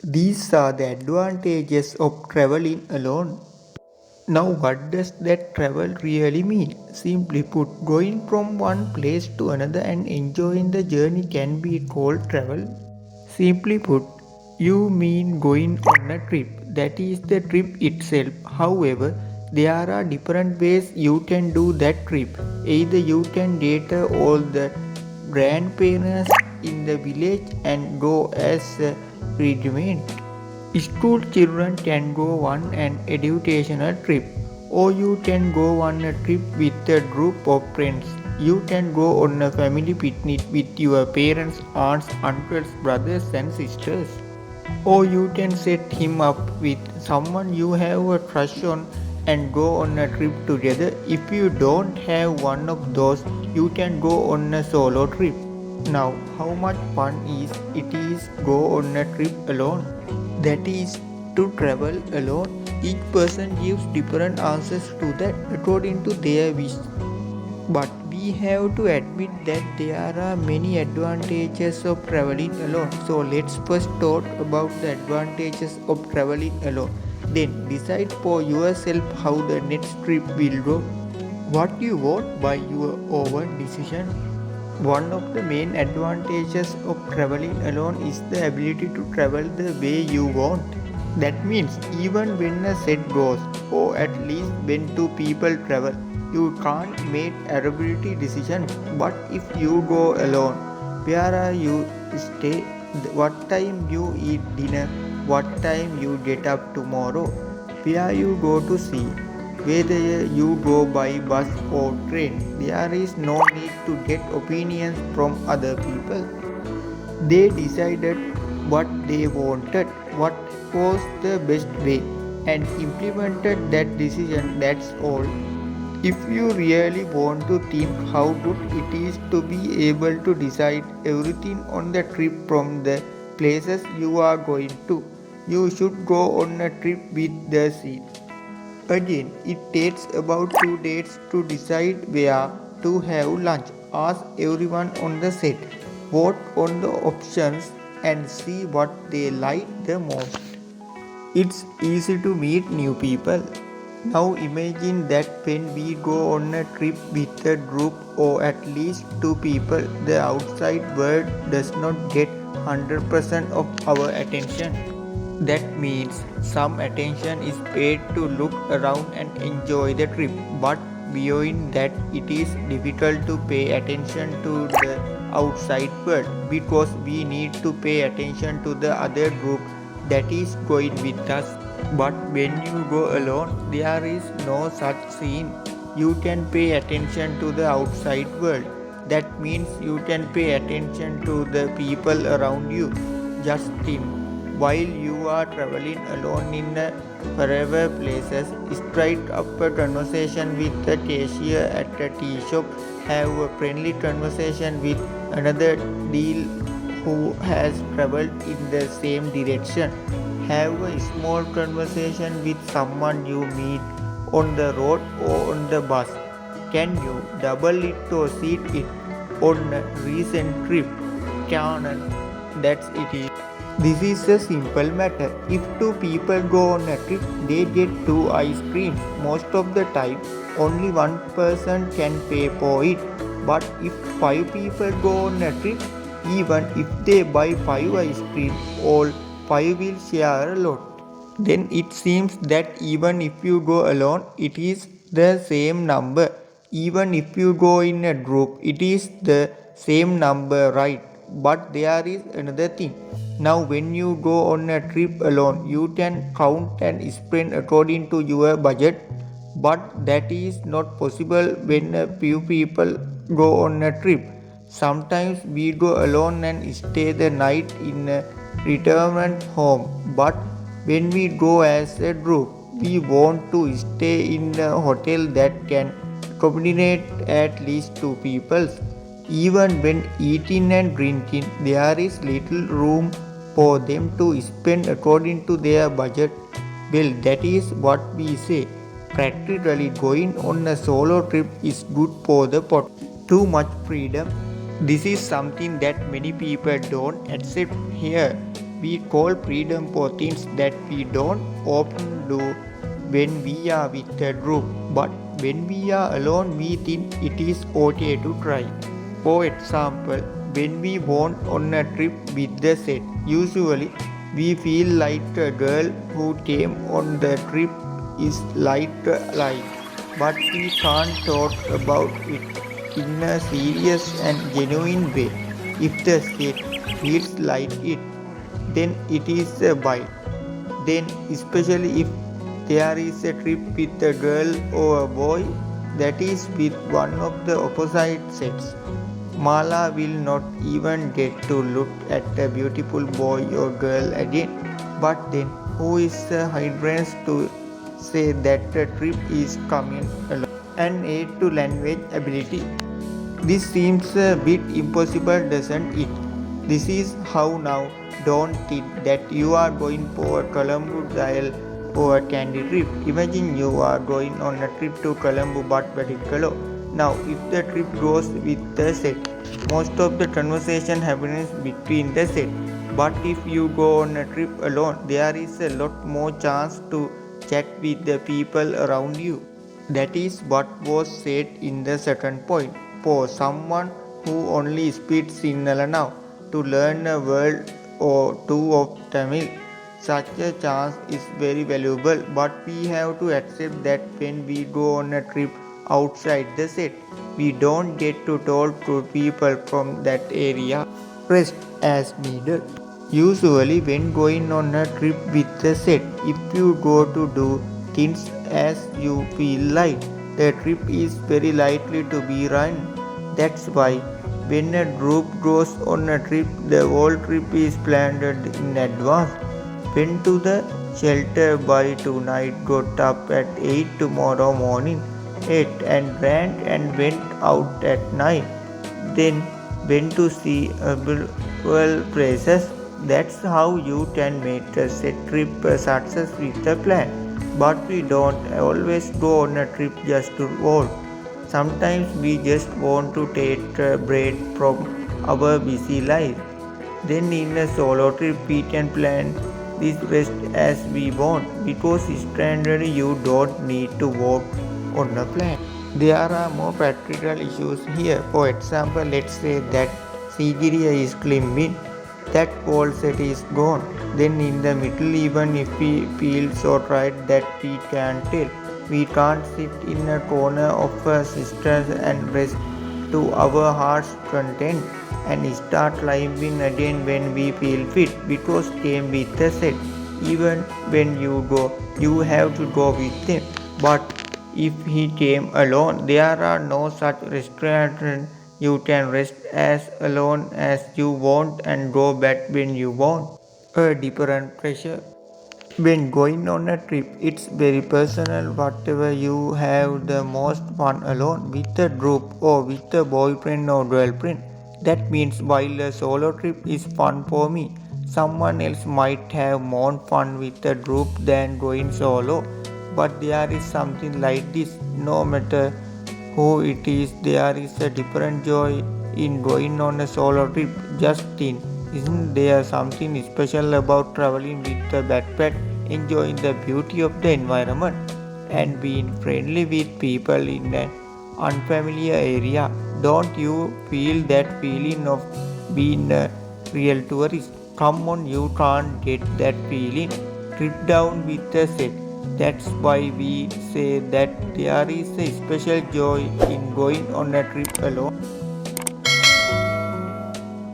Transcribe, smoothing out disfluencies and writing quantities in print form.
These are the advantages of traveling alone. Now, what does that travel really mean? Simply put, going from one place to another and enjoying the journey can be called travel. Simply put, you mean going on a trip. That is the trip itself. However, there are different ways you can do that trip. Either you can date all the grandparents in the village and go as a regiment. School children can go on an educational trip, or you can go on a trip with a group of friends. You can go on a family picnic with your parents, aunts, uncles, brothers, and sisters. Or you can set him up with someone you have a crush on and go on a trip together. If you don't have one of those, you can go on a solo trip. Now, how much fun it is go on a trip alone? That is to travel alone. Each person gives different answers to that according to their wish. But we have to admit that there are many advantages of traveling alone. So let's first talk about the advantages of traveling alone. Then decide for yourself how the next trip will go. What you want by your own decision. One of the main advantages of traveling alone is the ability to travel the way you want. That means even when a set goes, or at least when two people travel, you can't make arbitrary decisions. But if you go alone, where are you stay, what time you eat dinner, what time you get up tomorrow, where you go to see, whether you go by bus or train, there is no need to get opinions from other people. They decided what they wanted, what was the best way, and implemented that decision. That's all. If you really want to think how good it is to be able to decide everything on the trip from the places you are going to, you should go on a trip with the seat. Again, it takes about 2 days to decide where to have lunch. Ask everyone on the set, vote on the options, and see what they like the most. It's easy to meet new people. Now imagine that when we go on a trip with a group or at least two people, the outside world does not get 100% of our attention. That means some attention is paid to look around and enjoy the trip, but beyond that, it is difficult to pay attention to the outside world because we need to pay attention to the other group that is going with us. But when you go alone, there is no such scene. You can pay attention to the outside world. That means you can pay attention to the people around you. Just think, while you are traveling alone in forever places, strike up a conversation with the cashier at a tea shop, have a friendly conversation with another deal who has traveled in the same direction, have a small conversation with someone you meet on the road or on the bus. Can you double it or seat it on a recent trip? Canon, that's it. This is a simple matter. If two people go on a trip, they get two ice creams. Most of the time, only one person can pay for it. But if five people go on a trip, even if they buy five ice creams, all five will share a lot. Then it seems that even if you go alone, it is the same number. Even if you go in a group, it is the same number, right? But there is another thing. Now, when you go on a trip alone, you can count and spend according to your budget. But that is not possible when a few people go on a trip. Sometimes we go alone and stay the night in a retirement home. But when we go as a group, we want to stay in a hotel that can accommodate at least two people. Even when eating and drinking, there is little room for them to spend according to their budget. Well, that is what we say. Practically, going on a solo trip is good for the pot. Too much freedom. This is something that many people don't accept here. we call freedom for things that we don't often do when we are with a group, but when we are alone, we think it is okay to try. For example, when we went on a trip with the set, usually we feel like a girl who came on the trip is like alive, but we can't talk about it in a serious and genuine way. If the set feels like it, then it is a bite. Then, especially if there is a trip with a girl or a boy that is with one of the opposite sex, Mala will not even get to look at a beautiful boy or girl again. But then, who is the hindrance to say that the trip is coming along and aid to language ability? This seems a bit impossible, doesn't it? This is how now, don't think that you are going for a Colombo dial or a candy trip. Imagine you are going on a trip to Colombo but Badikalo. Now, if the trip goes with the set, most of the conversation happens between the set. But if you go on a trip alone, there is a lot more chance to chat with the people around you. That is what was said in the second point. For someone who only speaks Sinhala now, to learn a word or two of Tamil, such a chance is very valuable, but we have to accept that when we go on a trip outside the set, we don't get to talk to people from that area rest as needed. Usually, when going on a trip with the set, if you go to do things as you feel like, the trip is very likely to be run. That's why when a group goes on a trip, the whole trip is planned in advance. Went to the shelter by tonight, got up at 8 tomorrow morning, ate and ran and went out at 9. Then went to see several places. That's how you can make a set trip a success with a plan. But we don't always go on a trip just to walk. Sometimes we just want to take a break from our busy life. Then in a solo trip we can plan this rest as we want, because standardly you don't need to walk on a plan. There are more practical issues here. For example, let's say that Sigiriya is climbing, that whole set is gone. Then in the middle, even if we feel so tired that we can't tell, we can't sit in a corner of a sister and rest to our heart's content and start climbing again when we feel fit, because came with the set. Even when you go, you have to go with him. But if he came alone, there are no such restrictions. You can rest as alone as you want and go back when you want. A different pressure. When going on a trip, it's very personal. Whatever you have the most fun alone with a group or with a boyfriend or girlfriend. That means while a solo trip is fun for me, someone else might have more fun with a group than going solo. But there is something like this. No matter who it is, there is a different joy in going on a solo trip. Just think, isn't there something special about traveling with a backpack, enjoying the beauty of the environment, and being friendly with people in an unfamiliar area? Don't you feel that feeling of being a real tourist? Come on, you can't get that feeling. Trip down with a set. That's why we say that there is a special joy in going on a trip alone.